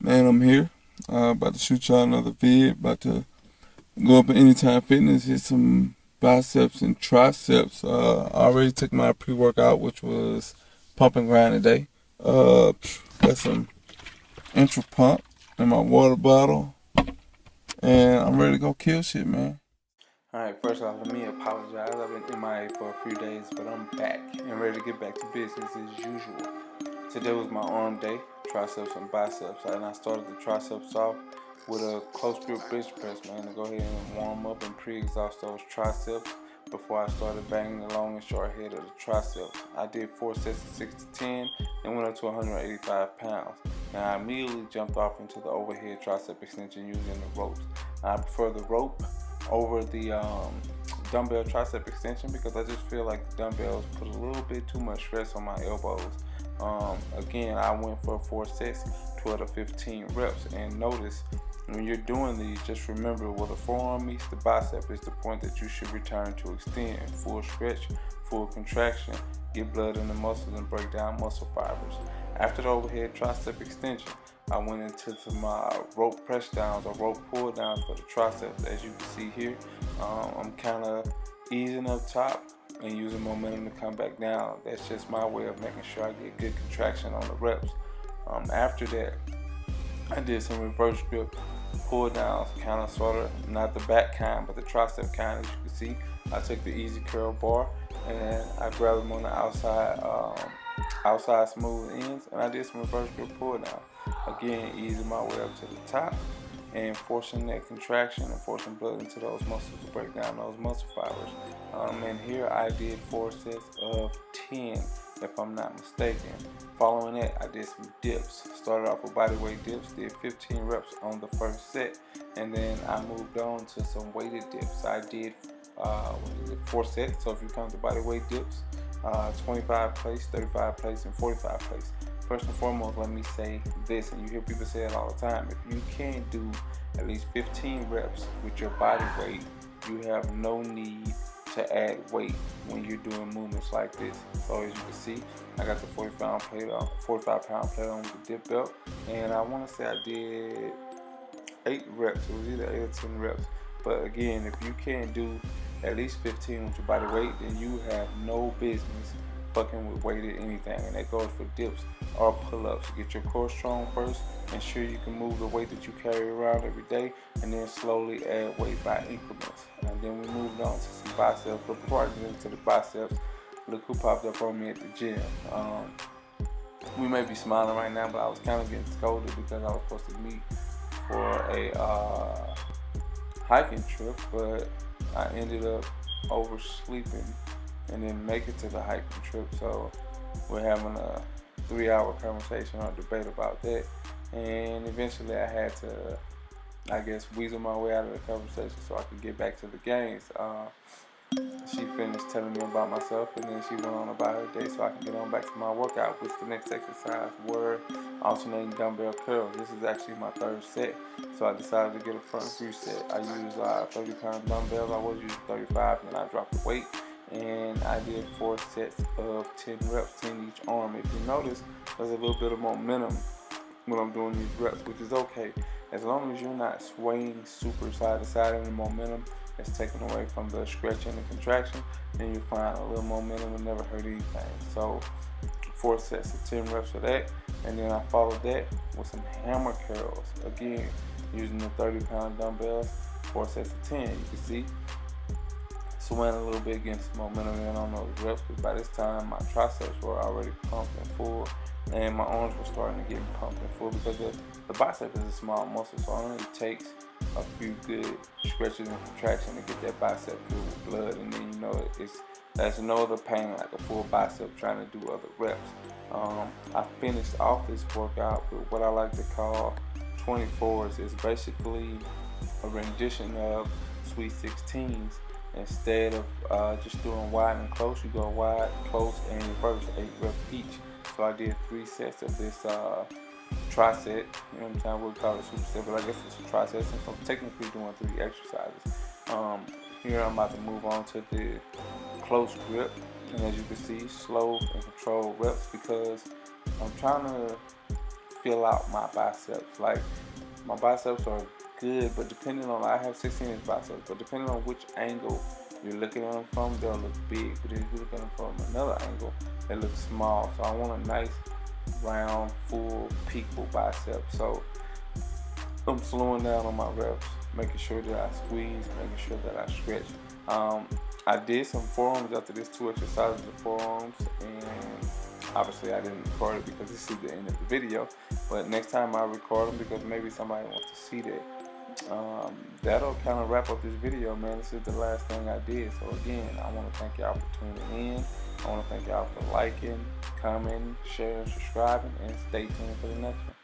Man, I'm here. About to shoot y'all another vid. About to go up in Anytime Fitness, hit some biceps and triceps. I already took my pre-workout, which was pump and grind today. Got some intra pump in my water bottle, and I'm ready to go kill shit, man. Alright, first off, let me apologize. I've been MIA for a few days, but I'm back and ready to get back to business as usual. Today was my arm day, triceps and biceps, and I started the triceps off with a close grip bench press, man, to go ahead and warm up and pre-exhaust those triceps before I started banging the long and short head of the triceps. I did 4 sets of 6 to 10 and went up to 185 pounds. Now I immediately jumped off into the overhead tricep extension using the ropes. I prefer the rope over the dumbbell tricep extension because I just feel like the dumbbells put a little bit too much stress on my elbows. Again, I went for 4 sets, 12 to 15 reps, and notice when you're doing these, just remember where the forearm meets the bicep is the point that you should return to extend, full stretch, full contraction, get blood in the muscles and break down muscle fibers. After the overhead tricep extension, I went into some rope press downs or rope pull downs for the triceps. As you can see here, I'm kind of easing up top and using momentum to come back down. That's just my way of making sure I get good contraction on the reps. After that, I did some reverse grip pull downs, kind of sort of, not the back kind, but the tricep kind. As you can see, I took the easy curl bar and I grabbed them on the outside smooth ends, and I did some reverse grip pull down. Again, easing my way up to the top and forcing that contraction and forcing blood into those muscles to break down those muscle fibers. And here I did 4 sets of 10, if I'm not mistaken. Following that, I did some dips. Started off with bodyweight dips, did 15 reps on the first set, and then I moved on to some weighted dips. I did 4 sets, so if you count the bodyweight dips, 25 plates, 35 plates, and 45 plates. First and foremost, let me say this, and you hear people say it all the time: if you can't do at least 15 reps with your body weight, you have no need to add weight when you're doing movements like this. So as you can see, I got the 45 pound plate on with the dip belt, and I want to say I did 8 reps. It was either 8 or 10 reps. But again, if you can't do at least 15 with your body weight, then you have no business fucking with weighted anything, and that goes for dips or pull-ups. Get your core strong first, ensure you can move the weight that you carry around every day, and then slowly add weight by increments. And then we moved on to some biceps, but before I get into the biceps, look who popped up on me at the gym. We may be smiling right now, but I was kind of getting scolded because I was supposed to meet for a hiking trip, but I ended up oversleeping and didn't make it to the hiking trip. So we're having a 3-hour conversation or debate about that, and eventually I had to, I guess, weasel my way out of the conversation so I could get back to the games. She finished telling me about myself, and then she went on about her day so I could get on back to my workout, which the next exercise were alternating dumbbell curls. This is actually my 3rd set, so I decided to get a front view set. I used 30-pound dumbbells. I was using 35, and then I dropped the weight, and I did 4 sets of 10 reps, 10 each arm. If you notice, there's a little bit of momentum when I'm doing these reps, which is okay. As long as you're not swaying super side to side and the momentum is taken away from the stretching and contraction, then you find a little momentum will never hurt anything. So 4 sets of 10 reps of that, and then I followed that with some hammer curls. Again, using the 30-pound dumbbells, 4 sets of 10. You can see, swaying a little bit, getting some momentum in on those reps, because by this time my triceps were already pumped and full, and my arms were starting to get pumped and full, because the bicep is a small muscle, so it only takes a few good stretches and contraction to get that bicep filled with blood, and then you know there's no other pain like a full bicep trying to do other reps. I finished off this workout with what I like to call 24s. It's basically a rendition of Sweet 16s. Instead of just doing wide and close, you go wide, close, and reverse 8 reps each. So I did 3 sets of this tricep. You know what I'm saying? We'll call it superset, but I guess it's a tricep since I'm technically doing 3 exercises. Here I'm about to move on to the close grip, and as you can see, slow and controlled reps, because I'm trying to fill out my biceps. Like, my biceps are good, but depending on, I have 16-inch biceps, but depending on which angle you're looking at them from, they'll look big. But if you look at them from another angle, they look small. So I want a nice, round, full, peakful bicep. So I'm slowing down on my reps, making sure that I squeeze, making sure that I stretch. I did some forearms after this, 2 exercises of forearms, and obviously I didn't record it because this is the end of the video, but next time I record them because maybe somebody wants to see that. That'll kind of wrap up this video, man. This is the last thing I did. So again, I want to thank y'all for tuning in. I want to thank y'all for liking, commenting, sharing, subscribing, and stay tuned for the next one.